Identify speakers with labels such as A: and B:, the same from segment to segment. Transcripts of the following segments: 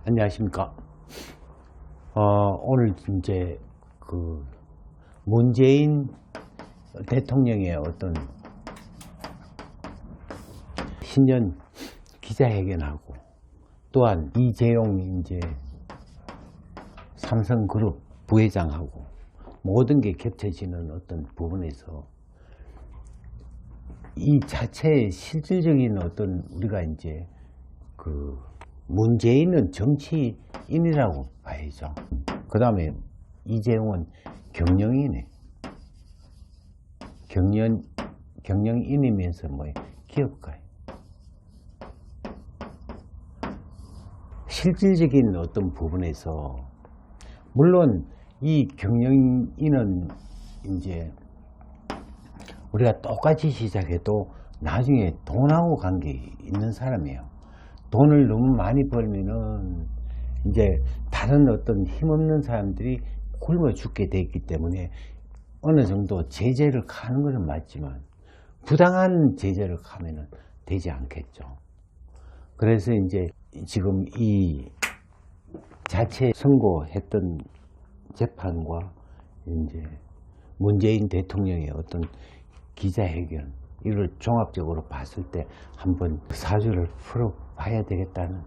A: 안녕하십니까. 오늘 이제 그 문재인 대통령의 어떤 신년 기자회견하고 또한 이재용 이제 삼성그룹 부회장하고 모든 게 겹쳐지는 어떤 부분에서 이 자체의 실질적인 어떤 우리가 이제 그 문재인은 정치인이라고 봐야죠. 그 다음에 이재용은 경영인이네. 경영인이면서 뭐 기업가. 실질적인 어떤 부분에서 물론 이 경영인은 이제 우리가 똑같이 시작해도 나중에 돈하고 관계 있는 사람이에요. 돈을 너무 많이 벌면은 이제 다른 어떤 힘없는 사람들이 굶어 죽게 돼 있기 때문에 어느 정도 제재를 가는 것은 맞지만 부당한 제재를 가면은 되지 않겠죠. 그래서 이제 지금 이 자체 선고했던 재판과 이제 문재인 대통령의 어떤 기자회견 이걸 종합적으로 봤을 때 한번 사주를 풀어봐야 되겠다는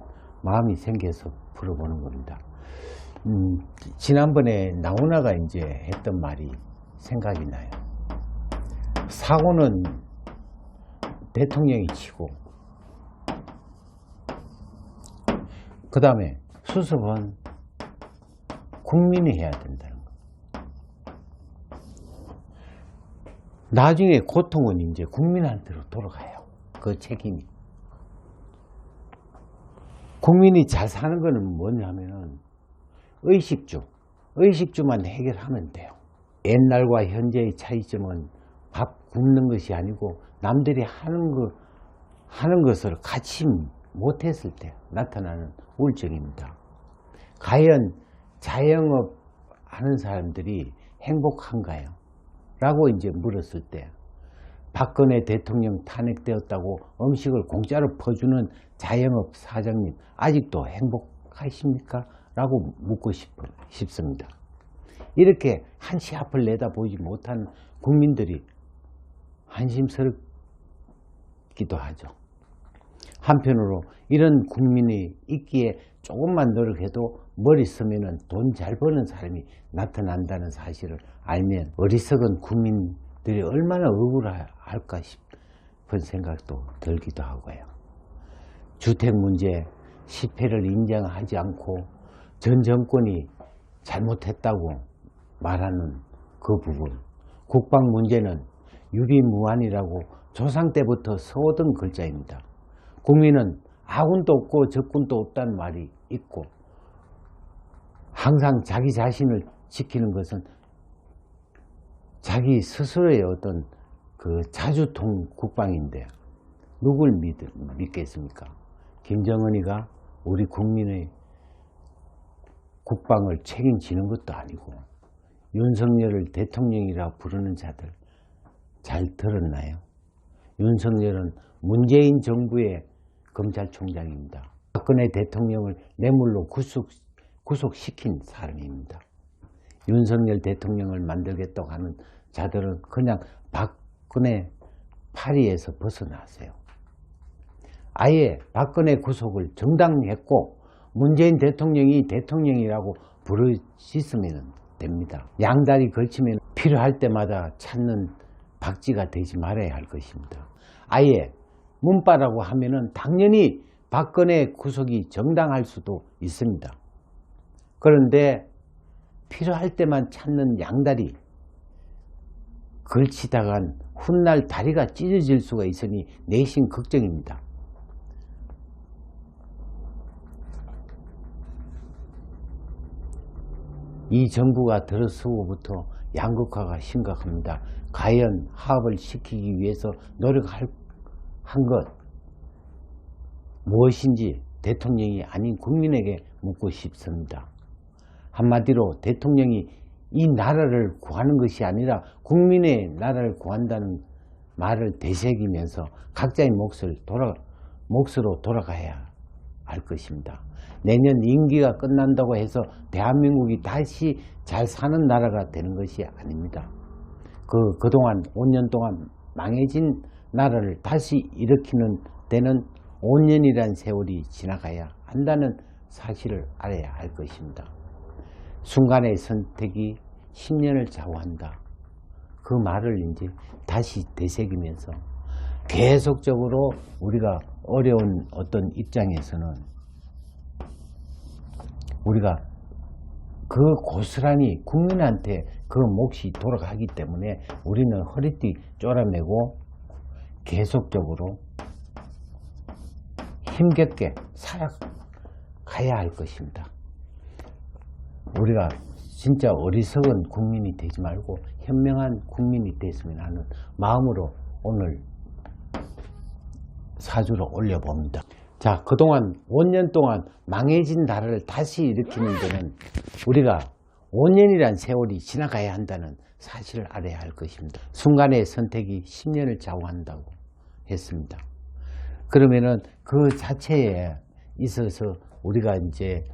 A: 마음이 생겨서 풀어보는 겁니다. 지난번에 나훈아가 이제 했던 말이 생각이 나요. 사고는 대통령이 치고 그 다음에 수습은 국민이 해야 된다는 거. 나중에 고통은 이제 국민한테로 돌아가요. 그 책임이. 국민이 잘 사는 거는 뭐냐면은 의식주만 해결하면 돼요. 옛날과 현재의 차이점은 밥 굶는 것이 아니고 남들이 하는 것을 같이 못했을 때 나타나는 우울증입니다. 과연 자영업 하는 사람들이 행복한가요? 라고 이제 물었을 때 박근혜 대통령 탄핵되었다고 음식을 공짜로 퍼주는 자영업 사장님 아직도 행복하십니까? 라고 묻고 싶습니다. 이렇게 한치 앞을 내다보지 못한 국민들이 한심스럽기도 하죠. 한편으로 이런 국민이 있기에 조금만 노력해도 머리 쓰면은 돈 잘 버는 사람이 나타난다는 사실을 알면 어리석은 국민들이 얼마나 억울할까 싶은 생각도 들기도 하고요. 주택 문제 실패를 인정하지 않고 전 정권이 잘못했다고 말하는 그 부분, 국방 문제는 유비무환이라고 조상 때부터 써오던 글자입니다. 국민은 아군도 없고 적군도 없다는 말이 있고 항상 자기 자신을 지키는 것은 자기 스스로의 어떤 그 자주통 국방인데 누굴 믿겠습니까? 김정은이가 우리 국민의 국방을 책임지는 것도 아니고 윤석열을 대통령이라 부르는 자들 잘 들었나요? 윤석열은 문재인 정부의 검찰총장입니다. 박근혜 대통령을 뇌물로 구속시킨 사람입니다. 윤석열 대통령을 만들겠다고 하는 자들은 그냥 박근혜 파리에서 벗어나세요. 아예 박근혜 구속을 정당했고 문재인 대통령이 대통령이라고 부르시면 됩니다. 양다리 걸치면 필요할 때마다 찾는 박쥐가 되지 말아야 할 것입니다. 아예 문바라고 하면은 당연히 박근혜 구속이 정당할 수도 있습니다. 그런데 필요할 때만 찾는 양다리 걸치다간 훗날 다리가 찢어질 수가 있으니 내심 걱정입니다. 이 정부가 들어서고부터 양극화가 심각합니다. 과연 화합을 시키기 위해서 노력한 것 무엇인지 대통령이 아닌 국민에게 묻고 싶습니다. 한마디로 대통령이 이 나라를 구하는 것이 아니라 국민의 나라를 구한다는 말을 되새기면서 각자의 몫으로 돌아가야 알 것입니다. 내년 임기가 끝난다고 해서 대한민국이 다시 잘 사는 나라가 되는 것이 아닙니다. 그동안 5년 동안 망해진 나라를 다시 일으키는 데는 5년이란 세월이 지나가야 한다는 사실을 알아야 할 것입니다. 순간의 선택이 10년을 좌우한다. 그 말을 이제 다시 되새기면서 계속적으로 우리가 어려운 어떤 입장에서는 우리가 그 고스란히 국민한테 그 몫이 돌아가기 때문에 우리는 허리띠 쪼라매고 계속적으로 힘겹게 살아가야 할 것입니다. 우리가 진짜 어리석은 국민이 되지 말고 현명한 국민이 됐으면 하는 마음으로 오늘 사주를 올려봅니다. 자, 그동안 5년 동안 망해진 나라를 다시 일으키는 데는 우리가 5년이란 세월이 지나가야 한다는 사실을 알아야 할 것입니다. 순간의 선택이 10년을 좌우한다고 했습니다. 그러면은 그 자체에 있어서 우리가 이제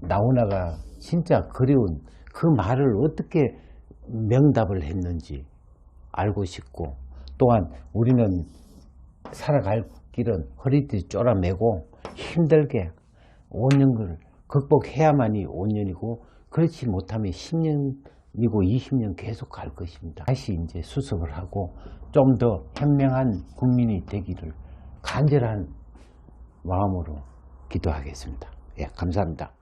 A: 나훈아가 진짜 그리운 그 말을 어떻게 명답을 했는지 알고 싶고, 또한 우리는 살아갈 길은 허리띠 쪼라매고 힘들게 5년을 극복해야만이 5년이고, 그렇지 못하면 10년이고 20년 계속 갈 것입니다. 다시 이제 수습을 하고 좀 더 현명한 국민이 되기를 간절한 마음으로 기도하겠습니다. 예, 감사합니다.